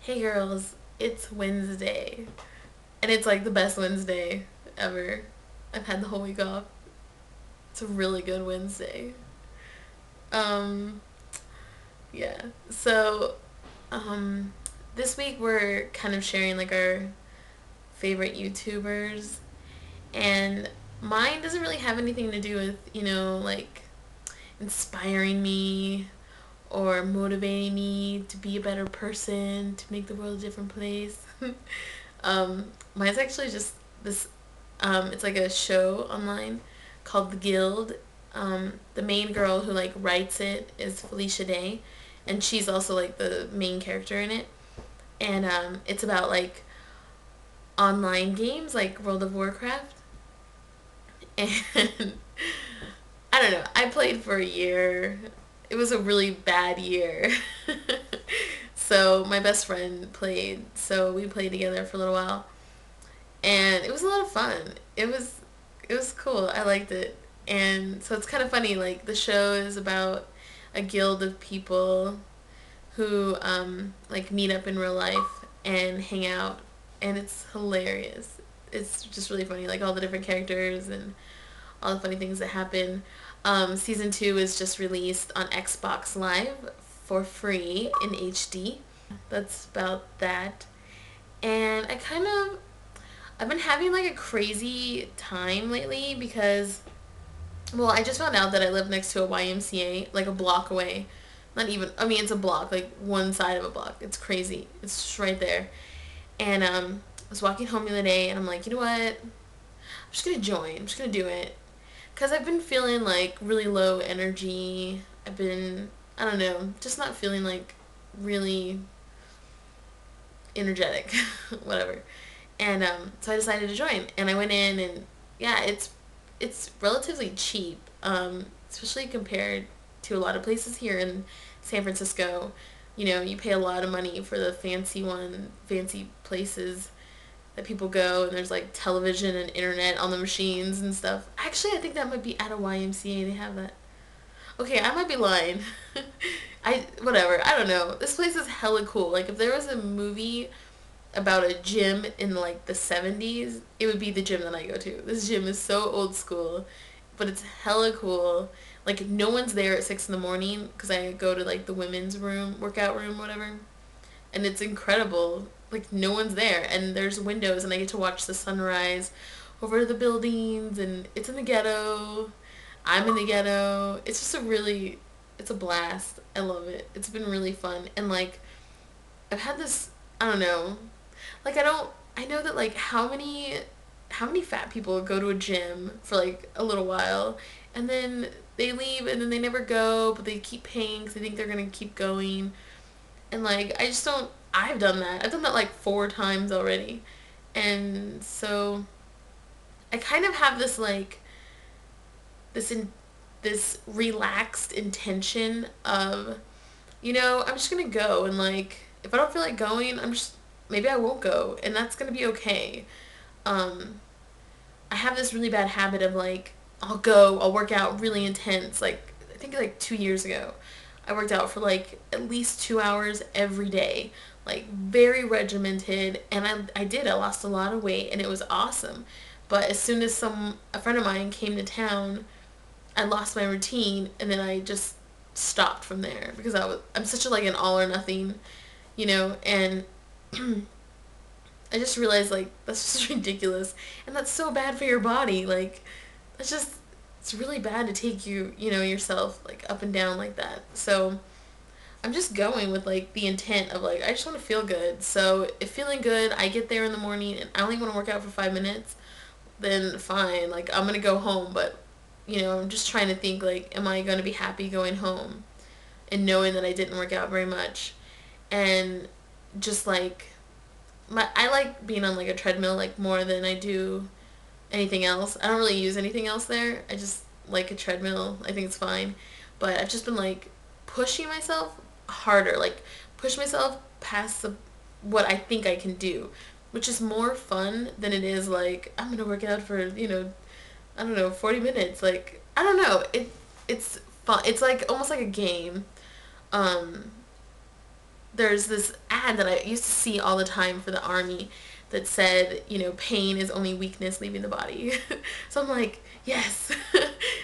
Hey girls, it's Wednesday. And it's like the best Wednesday ever. I've had the whole week off. It's a really good Wednesday. Um, yeah. So, um, this week we're kind of sharing like our favorite YouTubers. And mine doesn't really have anything to do with, like inspiring me or motivating me to be a better person, to make the world a different place. Mine's actually just this, it's like a show online called The Guild. The main girl who like writes it is Felicia Day, and she's also like the main character in it. And it's about like online games like World of Warcraft. And I don't know, I played for a year. It was a really bad year. So my best friend played, so we played together for a little while, and it was a lot of fun. It was cool. I liked it. And so it's kind of funny, like the show is about a guild of people who like meet up in real life and hang out, and it's hilarious. It's just really funny, like all the different characters and all the funny things that happen. Season 2 is just released on Xbox Live for free in HD. That's about that. And I've been having like a crazy time lately because, well, I just found out that I live next to a YMCA, like a block away. Not even, I mean, it's a block, like one side of a block. It's crazy. It's just right there. And I was walking home the other day and I'm like, you know what? I'm just gonna join. I'm just gonna do it. Because I've been feeling like really low energy. I don't know, just not feeling like really energetic, whatever. And so I decided to join, and I went in, and yeah, it's relatively cheap, especially compared to a lot of places here in San Francisco. You pay a lot of money for the fancy places that people go, and there's like television and internet on the machines and stuff. Actually, I think that might be at a YMCA. They have that. Okay, I might be lying. Whatever. I don't know. This place is hella cool. Like if there was a movie about a gym in like the 70s, it would be the gym that I go to. This gym is so old school, but it's hella cool. Like no one's there at 6 in the morning because I go to like the women's room, workout room, whatever, and it's incredible. Like no one's there, and there's windows, and I get to watch the sunrise over the buildings, and it's in the ghetto. I'm in the ghetto. It's a blast. I love it. It's been really fun, and like I've had this, I don't know, like I know that like how many fat people go to a gym for like a little while, and then they leave, and then they never go, but they keep paying because they think they're gonna keep going. And like I just don't. I've done that. I've done that like 4 times already, and so I kind of have this like this in this relaxed intention of, I'm just gonna go, and like if I don't feel like going, maybe I won't go, and that's gonna be okay. Um, I have this really bad habit of like I'll work out really intense. Like I think like 2 years ago, I worked out for like at least 2 hours every day, like very regimented, and I lost a lot of weight, and it was awesome. But as soon as a friend of mine came to town, I lost my routine, and then I just stopped from there because I'm such a like an all or nothing, and I just realized like that's just ridiculous, and that's so bad for your body. Like it's really bad to take yourself like up and down like that. So I'm just going with like the intent of like I just want to feel good. So if feeling good, I get there in the morning and I only want to work out for 5 minutes, then fine. Like I'm gonna go home, but I'm just trying to think like, am I gonna be happy going home and knowing that I didn't work out very much, and just like I like being on like a treadmill like more than I do anything else. I don't really use anything else there. I just like a treadmill. I think it's fine. But I've just been like pushing myself harder, like push myself past what I think I can do, which is more fun than it is like I'm gonna work out for I don't know 40 minutes. Like I don't know. It's fun. It's like almost like a game. Um, there's this ad that I used to see all the time for the army that said, pain is only weakness leaving the body. So I'm like, yes,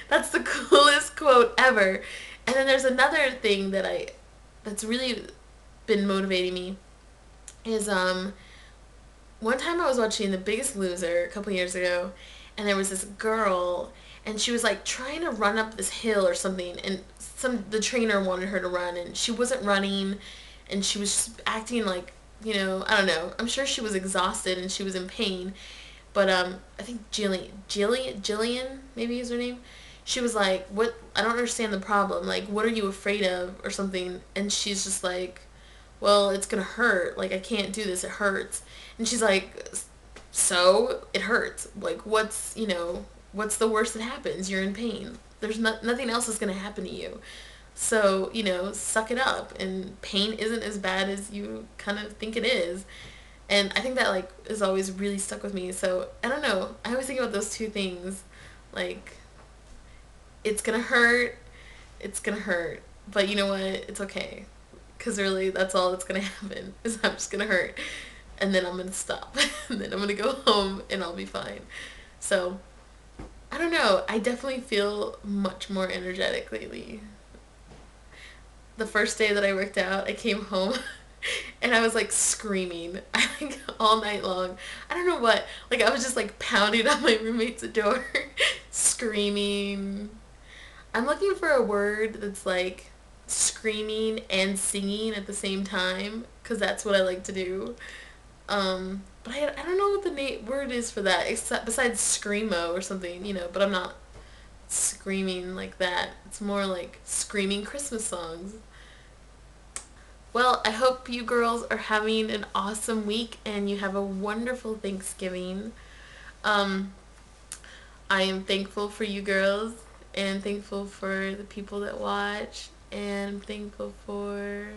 that's the coolest quote ever. And then there's another thing that's really been motivating me is one time I was watching The Biggest Loser a couple years ago, and there was this girl, and she was like trying to run up this hill or something, and the trainer wanted her to run, and she wasn't running, and she was just acting like, I don't know. I'm sure she was exhausted and she was in pain, but I think Jillian maybe is her name. She was like, "What? I don't understand the problem. Like, what are you afraid of, or something?" And she's just like, "Well, it's gonna hurt. Like, I can't do this. It hurts." And she's like, "So it hurts. Like, what's the worst that happens? You're in pain. There's nothing else is gonna happen to you. So, suck it up. And pain isn't as bad as you kind of think it is." And I think that like is always really stuck with me. So I don't know. I always think about those two things, like it's gonna hurt, it's gonna hurt, but you know what? It's okay, because really that's all that's gonna happen is I'm just gonna hurt, and then I'm gonna stop, and then I'm gonna go home and I'll be fine. So I don't know. I definitely feel much more energetic lately. The first day that I worked out, I came home and I was like screaming like all night long. I don't know what. Like I was just like pounding on my roommate's door, screaming. I'm looking for a word that's like screaming and singing at the same time, because that's what I like to do. But I don't know what the word is for that, except besides screamo or something, but I'm not screaming like that. It's more like screaming Christmas songs. Well, I hope you girls are having an awesome week and you have a wonderful Thanksgiving. Um, I am thankful for you girls and thankful for the people that watch and thankful for